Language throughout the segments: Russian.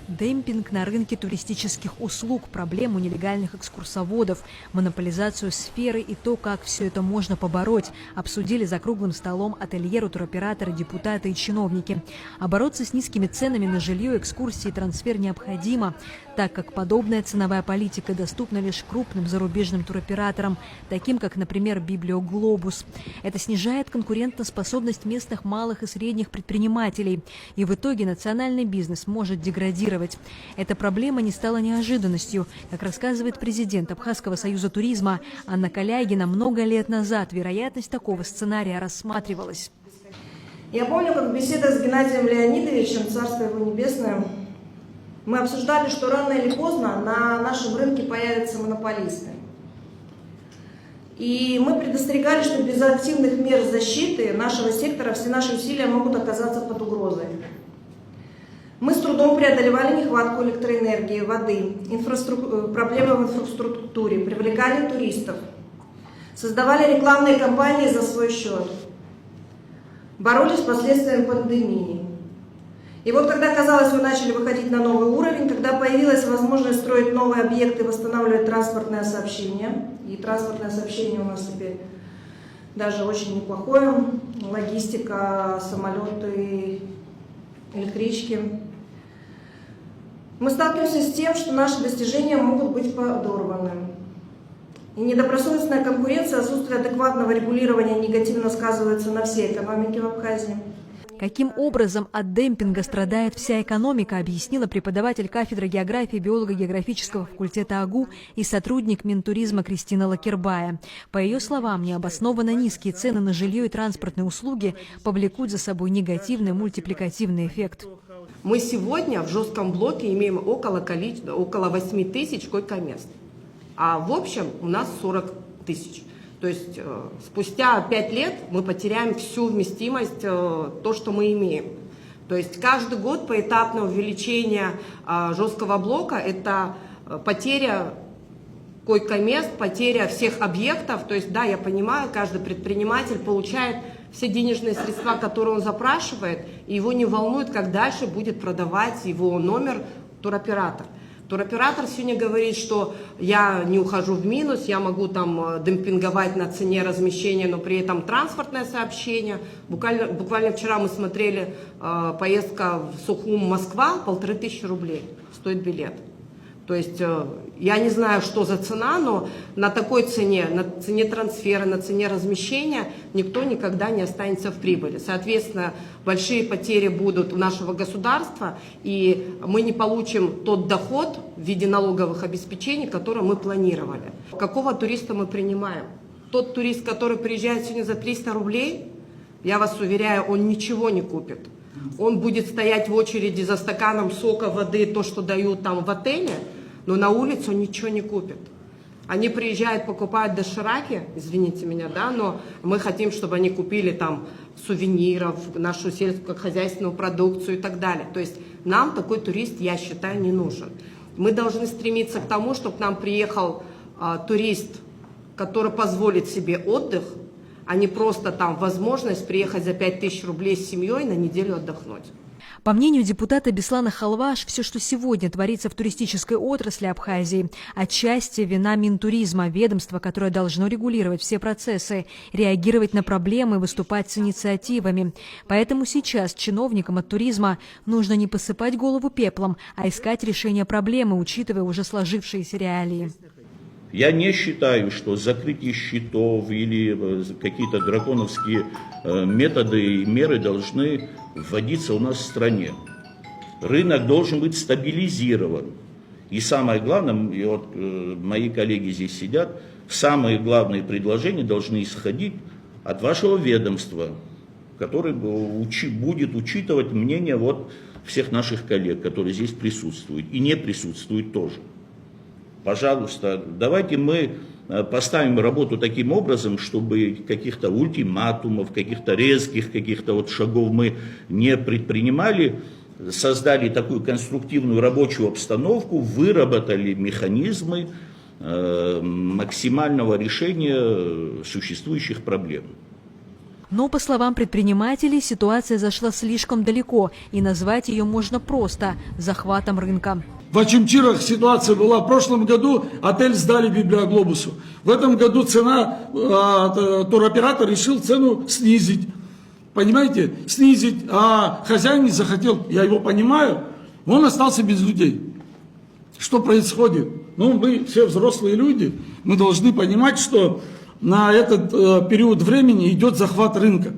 Демпинг на рынке туристических услуг, проблему нелегальных экскурсоводов, монополизацию сферы и то, как все это можно побороть, обсудили за круглым столом ательеру, туроператоры, депутаты и чиновники. А бороться с низкими ценами на жилье, экскурсии и трансфер необходимо, так как подобная ценовая политика доступна лишь крупным зарубежным туроператорам, таким как, например, Библиоглобус. Это снижает конкурентоспособность местных малых и средних предпринимателей, и в итоге национальный бизнес может деградировать. Эта проблема не стала неожиданностью. Как рассказывает президент Абхазского союза туризма Анна Калягина, много лет назад вероятность такого сценария рассматривалась. Я помню, как беседа с Геннадием Леонидовичем, царство его небесное, мы обсуждали, что рано или поздно на нашем рынке появятся монополисты. И мы предостерегали, что без активных мер защиты нашего сектора все наши усилия могут оказаться под угрозой. Мы с трудом преодолевали нехватку электроэнергии, воды, проблемы в инфраструктуре, привлекали туристов, создавали рекламные кампании за свой счет, боролись с последствиями пандемии. И вот когда, казалось, мы начали выходить на новый уровень, когда появилась возможность строить новые объекты, восстанавливать транспортное сообщение, и транспортное сообщение у нас теперь даже очень неплохое, логистика, самолеты, электрички. Мы сталкиваемся с тем, что наши достижения могут быть подорваны. И недобросовестная конкуренция, отсутствие адекватного регулирования негативно сказывается на всей экономике в Абхазии. Каким образом от демпинга страдает вся экономика, объяснила преподаватель кафедры географии биолого-географического факультета АГУ и сотрудник Минтуризма Кристина Лакербая. По ее словам, необоснованно низкие цены на жилье и транспортные услуги повлекут за собой негативный мультипликативный эффект. Мы сегодня в жестком блоке имеем около 8 тысяч койко-мест, а в общем у нас 40 тысяч. То есть спустя 5 лет мы потеряем всю вместимость, то, что мы имеем. То есть каждый год поэтапное увеличение жесткого блока – это потеря койко-мест, потеря всех объектов. То есть, да, я понимаю, каждый предприниматель получает все денежные средства, которые он запрашивает, и его не волнует, как дальше будет продавать его номер туроператор. Туроператор сегодня говорит, что я не ухожу в минус, я могу там демпинговать на цене размещения, но при этом транспортное сообщение. Буквально вчера мы смотрели поездка в Сухум-Москва, 1500 рублей стоит билет. То есть я не знаю, что за цена, но на такой цене, на цене трансфера, на цене размещения никто никогда не останется в прибыли. Соответственно, большие потери будут у нашего государства, и мы не получим тот доход в виде налоговых обеспечений, который мы планировали. Какого туриста мы принимаем? Тот турист, который приезжает сегодня за 300 рублей, я вас уверяю, он ничего не купит. Он будет стоять в очереди за стаканом сока, воды, то, что дают там в отеле, но на улицу он ничего не купит. Они приезжают, покупают дошираки, извините меня, да, но мы хотим, чтобы они купили там сувениров, нашу сельскохозяйственную продукцию и так далее. То есть нам такой турист, я считаю, не нужен. Мы должны стремиться к тому, чтобы к нам приехал турист, который позволит себе отдых, а не просто там возможность приехать за 5000 рублей с семьей на неделю отдохнуть. По мнению депутата Беслана Халваш, все, что сегодня творится в туристической отрасли Абхазии, отчасти вина Минтуризма, ведомства, которое должно регулировать все процессы, реагировать на проблемы, выступать с инициативами. Поэтому сейчас чиновникам от туризма нужно не посыпать голову пеплом, а искать решение проблемы, учитывая уже сложившиеся реалии. Я не считаю, что закрытие счетов или какие-то драконовские методы и меры должны вводиться у нас в стране. Рынок должен быть стабилизирован. И самое главное, и вот мои коллеги здесь сидят, самые главные предложения должны исходить от вашего ведомства, которое будет учитывать мнение вот всех наших коллег, которые здесь присутствуют и не присутствуют тоже. Пожалуйста, давайте мы поставим работу таким образом, чтобы каких-то ультиматумов, каких-то резких каких-то вот шагов мы не предпринимали, создали такую конструктивную рабочую обстановку, выработали механизмы максимального решения существующих проблем. Но, по словам предпринимателей, ситуация зашла слишком далеко, и назвать ее можно просто – захватом рынка. В Очимчирах ситуация была. В прошлом году отель сдали Библиоглобусу. В этом году туроператор решил цену снизить. Понимаете? Снизить. А хозяин не захотел. Я его понимаю. Он остался без людей. Что происходит? Ну, мы все взрослые люди. Мы должны понимать, что на этот период времени идет захват рынка.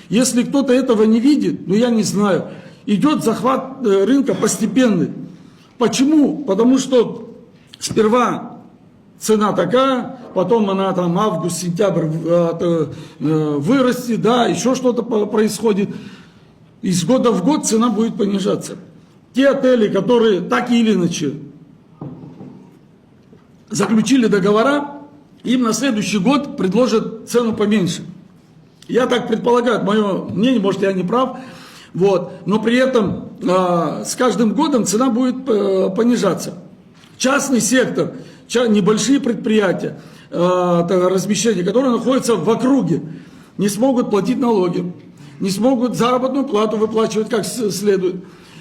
Если кто-то этого не видит, ну я не знаю, идет захват рынка постепенный. Почему? Потому что сперва цена такая, потом она там август, сентябрь вырастет, да, еще что-то происходит. Из года в год цена будет понижаться. Те отели, которые так или иначе заключили договора, им на следующий год предложат цену поменьше. Я так предполагаю, мое мнение, может я не прав, вот, но при этом с каждым годом цена будет понижаться. Частный сектор, небольшие предприятия, размещения, которые находятся в округе, не смогут платить налоги, не смогут заработную плату выплачивать как следует,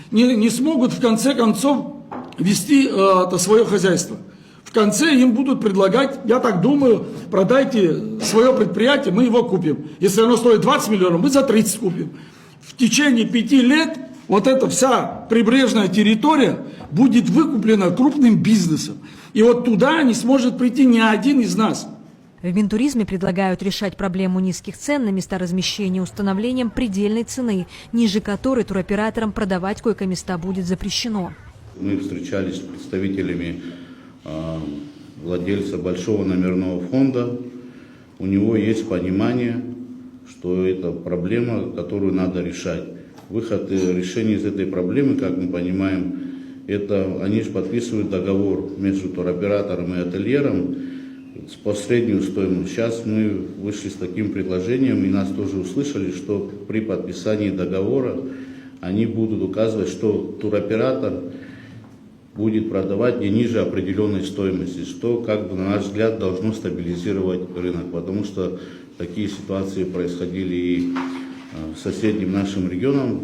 не смогут в конце концов вести свое хозяйство. В конце им будут предлагать, я так думаю, продайте свое предприятие, мы его купим. Если оно стоит 20 миллионов, мы за 30 купим. В течение 5 лет вот эта вся прибрежная территория будет выкуплена крупным бизнесом. И вот туда не сможет прийти ни один из нас. В Минтуризме предлагают решать проблему низких цен на места размещения установлением предельной цены, ниже которой туроператорам продавать койко-места будет запрещено. Мы встречались с представителями владельца большого номерного фонда. У него есть понимание, что это проблема, которую надо решать. Выход и решение из этой проблемы, как мы понимаем, это они же подписывают договор между туроператором и ательером по среднюю стоимость. Сейчас мы вышли с таким предложением, и нас тоже услышали, что при подписании договора они будут указывать, что туроператор будет продавать не ниже определенной стоимости, что, как бы, на наш взгляд, должно стабилизировать рынок, потому что такие ситуации происходили и в соседнем нашем регионе,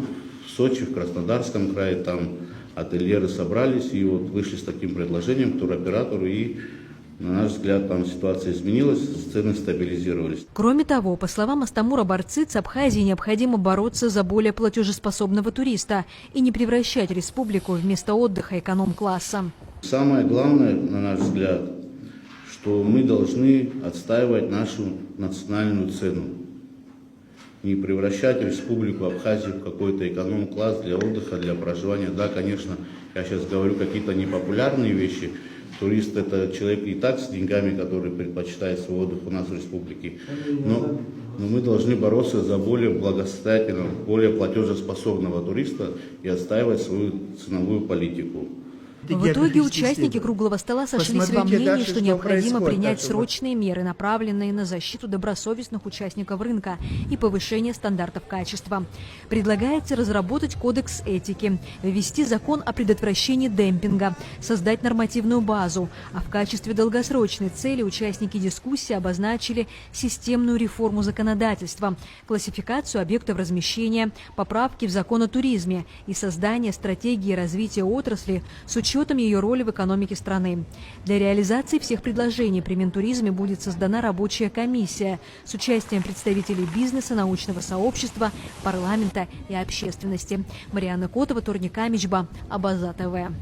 в Сочи, в Краснодарском крае, там ательеры собрались и вот вышли с таким предложением к туроператору, и, на наш взгляд, там ситуация изменилась, цены стабилизировались. Кроме того, по словам Астамура Барциц, Абхазии необходимо бороться за более платежеспособного туриста и не превращать республику в место отдыха эконом-класса. Самое главное, на наш взгляд, что мы должны отстаивать нашу национальную цену. Не превращать республику Абхазию в какой-то эконом-класс для отдыха, для проживания. Да, конечно, я сейчас говорю какие-то непопулярные вещи. Турист – это человек и так с деньгами, который предпочитает свой отдых у нас в республике. Но мы должны бороться за более благосостоятельного, более платежеспособного туриста и отстаивать свою ценовую политику. В итоге участники круглого стола сошлись во мнении, что необходимо принять срочные меры, направленные на защиту добросовестных участников рынка и повышение стандартов качества. Предлагается разработать кодекс этики, ввести закон о предотвращении демпинга, создать нормативную базу, а в качестве долгосрочной цели участники дискуссии обозначили системную реформу законодательства, классификацию объектов размещения, поправки в закон о туризме и создание стратегии развития отрасли с учетом ее роли в экономике страны. Для реализации всех предложений при Минтуризме будет создана рабочая комиссия с участием представителей бизнеса, научного сообщества, парламента и общественности. Марианна Котова, Турник Амичба, Абаза ТВ.